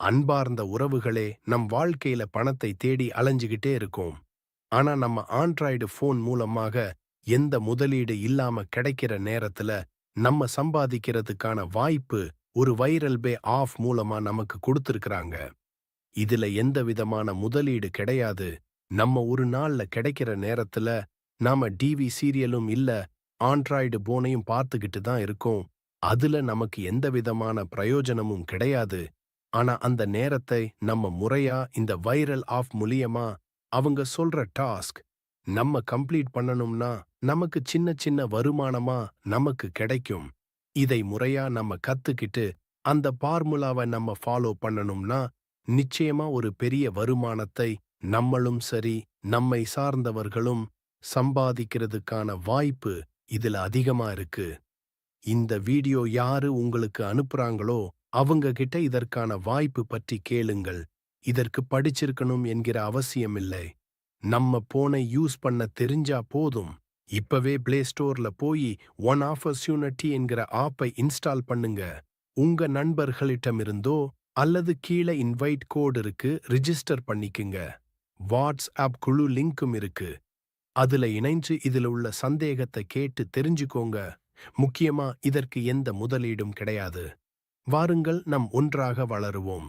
அன்பார்ந்த உறவுகளே, நம் வாழ்க்கையில பணத்தை தேடி அலைஞ்சுகிட்டே இருக்கோம். ஆனா நம்ம ஆண்ட்ராய்டு ஃபோன் மூலமாக எந்த முதலீடு இல்லாம கிடைக்கிற நேரத்துல நம்ம சம்பாதிக்கிறதுக்கான வாய்ப்பு ஒரு வைரல் பே ஆஃப் மூலமா நமக்கு கொடுத்திருக்கிறாங்க. இதுல எந்த விதமான முதலீடு கிடையாது. நம்ம ஒரு நாள்ல கிடைக்கிற நேரத்துல நாம டிவி சீரியலும் இல்ல ஆண்ட்ராய்டு போனையும் பார்த்துக்கிட்டு தான் இருக்கோம். அதுல நமக்கு எந்த விதமான பிரயோஜனமும் கிடையாது. ஆனா அந்த நேரத்தை நம்ம முறையா இந்த வைரல் ஆஃப் மூலியமா அவங்க சொல்ற டாஸ்க் நம்ம கம்ப்ளீட் பண்ணணும்னா நமக்கு சின்ன சின்ன வருமானமா நமக்கு கிடைக்கும். இதை முறையா நம்ம கத்துக்கிட்டு அந்த பார்முலாவை நம்ம ஃபாலோ பண்ணணும்னா நிச்சயமா ஒரு பெரிய வருமானத்தை நம்மளும் சரி நம்மை சார்ந்தவர்களும் சம்பாதிக்கிறதுக்கான வாய்ப்பு இதுல அதிகமா இருக்கு. இந்த வீடியோ யாரு உங்களுக்கு அனுப்புறாங்களோ அவங்க கிட்ட இதற்கான வாய்ப்பு பற்றி கேளுங்கள். இதற்கு படிச்சிருக்கணும் என்கிற அவசியமில்லை. நம்ம போனை யூஸ் பண்ண தெரிஞ்சா போதும். இப்பவே பிளே ஸ்டோர்ல போய் ஒன் ஆப்பர்ச்சுனிட்டி என்கிற ஆப்பை இன்ஸ்டால் பண்ணுங்க. உங்க நண்பர்களிடமிருந்தோ அல்லது கீழே இன்வைட் கோட் இருக்கு, ரிஜிஸ்டர் பண்ணிக்குங்க. வாட்ஸ்ஆப் குழு லிங்க்கும் இருக்கு. அதுல இணைஞ்சு இதுல உள்ள சந்தேகத்தை கேட்டு தெரிஞ்சுக்கோங்க. முக்கியமா இதற்கு எந்த முதலீடும் கிடையாது. வாருங்கள் நம் ஒன்றாக வளருவோம்.